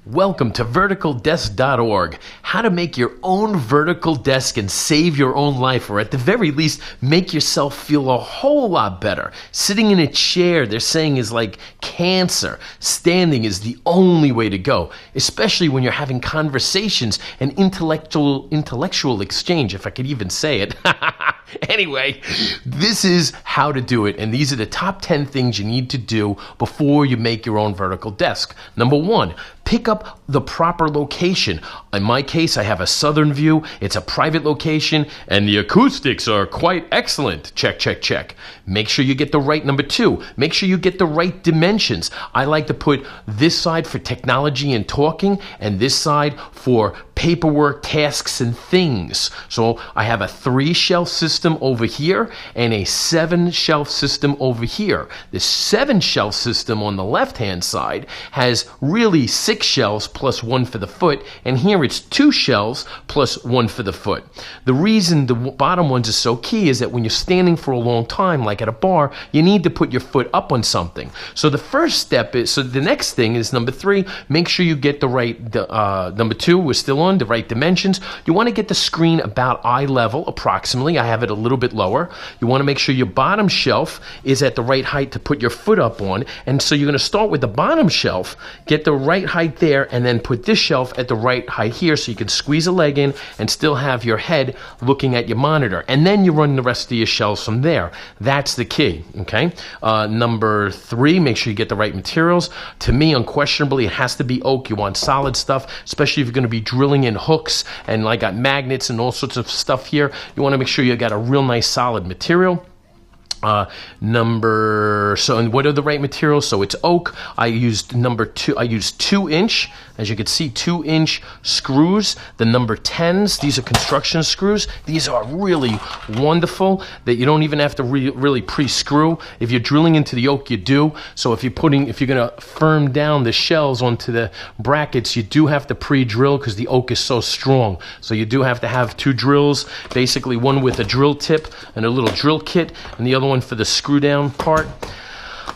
Welcome to verticaldesk.org. How to make your own vertical desk and save your own life, or at the very least, make yourself feel a whole lot better. Sitting in a chair, they're saying, is like cancer. Standing is the only way to go, especially when you're having conversations and intellectual exchange, if I could even say it. Anyway, this is how to do it, and these are the top 10 things you need to do before you make your own vertical desk. Number one, pick up the proper location. In my case, I have a southern view. It's a private location, and the acoustics are quite excellent. Check, check, check. Make sure you get the right number two. Make sure you get the right dimensions. I like to put this side for technology and talking, and this side for paperwork, tasks, and things. So I have a 3-shelf system over here and a 7-shelf system over here. The 7-shelf system on the left-hand side has really 6 shelves plus 1 for the foot, and here it's 2 shelves plus 1 for the foot. The reason the bottom ones are so key is that when you're standing for a long time, like at a bar, you need to put your foot up on something. So the first step is, so the next thing is number 3, make sure you get the right, number 2, we're still on, the right dimensions. You want to get the screen about eye level, approximately. I have it a little bit lower. You want to make sure your bottom shelf is at the right height to put your foot up on, and so you're going to start with the bottom shelf, get the right height there, and then put this shelf at the right height here so you can squeeze a leg in and still have your head looking at your monitor, and then you run the rest of your shelves from there. That's the key, okay? Number 3, make sure you get the right materials. To me, unquestionably, it has to be oak. You want solid stuff, especially if you're going to be drilling in hooks, and I got magnets and all sorts of stuff here. You want to make sure you got a real nice solid material. And what are the right materials? So it's oak. I used number 2. I used 2-inch, as you can see, 2-inch screws. The number 10s. These are construction screws. These are really wonderful that you don't even have to really pre-screw. If you're drilling into the oak, you do. So if you're going to firm down the shells onto the brackets, you do have to pre-drill because the oak is so strong. So you do have to have 2 drills, basically one with a drill tip and a little drill kit, and the other one for the screw down part.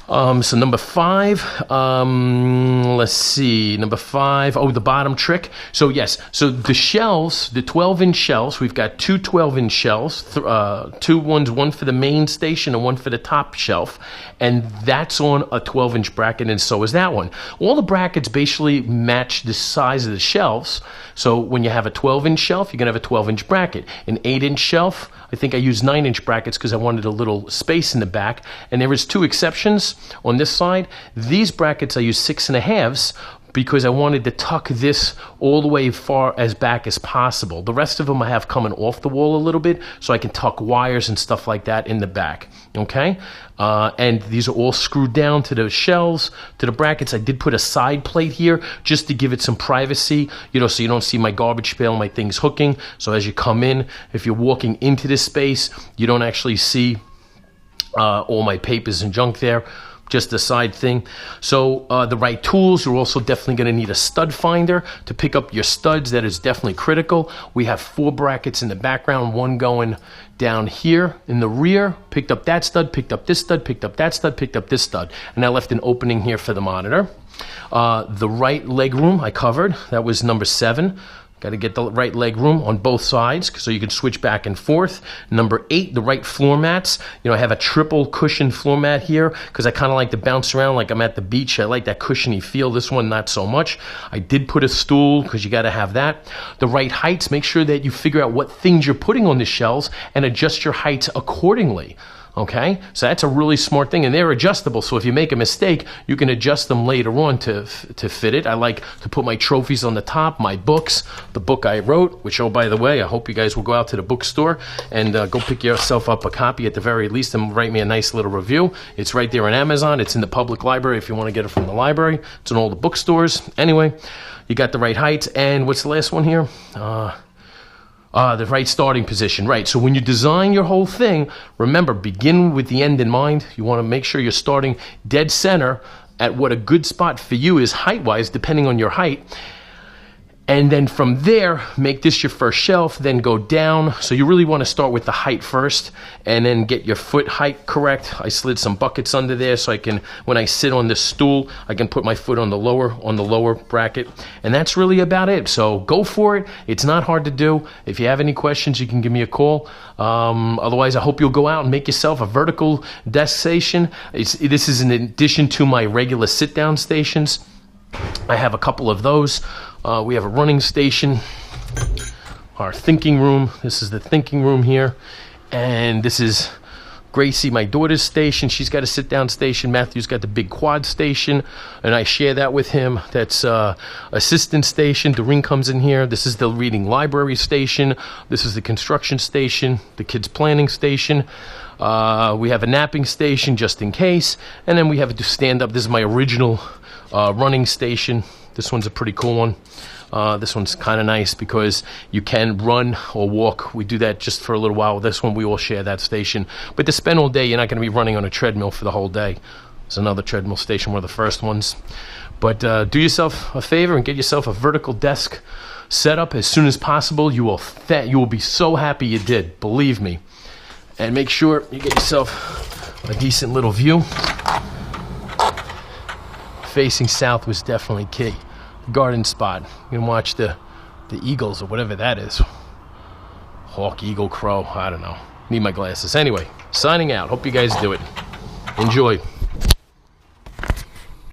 So number 5, let's see, number 5, the bottom trick. So yes, so the shelves, the 12-inch shelves, we've got 2 12-inch shelves, 2 ones, one for the main station and one for the top shelf, and that's on a 12-inch bracket, and so is that one. All the brackets basically match the size of the shelves, so when you have a 12-inch shelf, you're going to have a 12-inch bracket. An 8-inch shelf, I think I used 9-inch brackets because I wanted a little space in the back, and there was 2 exceptions. On this side, these brackets I use 6.5s because I wanted to tuck this all the way far as back as possible. The rest of them I have coming off the wall a little bit so I can tuck wires and stuff like that in the back, okay? And these are all screwed down to the shelves, to the brackets. I did put a side plate here just to give it some privacy, so you don't see my garbage pail, my things hooking. So as you come in, if you're walking into this space, you don't actually see all my papers and junk there. Just a side thing. So the right tools, you're also definitely going to need a stud finder to pick up your studs. That is definitely critical. We have 4 brackets in the background, 1 going down here in the rear. Picked up that stud, picked up this stud, picked up that stud, picked up this stud, and I left an opening here for the monitor. The right leg room I covered. That was number 7. Got to get the right leg room on both sides so you can switch back and forth. Number 8, the right floor mats. I have a triple cushion floor mat here because I kind of like to bounce around like I'm at the beach. I like that cushiony feel. This one, not so much. I did put a stool because you got to have that. The right heights. Make sure that you figure out what things you're putting on the shelves and adjust your heights accordingly. Okay, so that's a really smart thing, and they're adjustable. So if you make a mistake, you can adjust them later on to fit it. I like to put my trophies on the top, my books, the book I wrote, which, oh, by the way, I hope you guys will go out to the bookstore and go pick yourself up a copy at the very least and write me a nice little review. It's right there on Amazon. It's in the public library if you want to get it from the library. It's in all the bookstores. Anyway, you got the right heights. And what's the last one here? The right starting position, right. So when you design your whole thing, remember, begin with the end in mind. You want to make sure you're starting dead center at what a good spot for you is height-wise, depending on your height. And then from there, make this your first shelf, then go down. So you really want to start with the height first and then get your foot height correct. I slid some buckets under there so I can, when I sit on this stool, I can put my foot on the lower bracket. And that's really about it. So go for it. It's not hard to do. If you have any questions, you can give me a call. Otherwise, I hope you'll go out and make yourself a vertical desk station. This is in addition to my regular sit-down stations. I have a couple of those. We have a running station, our thinking room. This is the thinking room here. And this is Gracie, my daughter's station. She's got a sit-down station. Matthew's got the big quad station, and I share that with him. That's assistant station. Doreen comes in here. This is the reading library station. This is the construction station, the kids planning station. We have a napping station just in case. And then we have a stand-up. This is my original running station. This one's a pretty cool one. This one's kind of nice because you can run or walk. We do that just for a little while. This one, we all share that station. But to spend all day, you're not going to be running on a treadmill for the whole day. There's another treadmill station, one of the first ones. But do yourself a favor and get yourself a vertical desk set up as soon as possible. You will be so happy you did, believe me. And make sure you get yourself a decent little view. Facing south was definitely key. Garden spot. You can watch the eagles or whatever that is. Hawk, eagle, crow, I don't know. Need my glasses. Anyway, signing out. Hope you guys do it. Enjoy.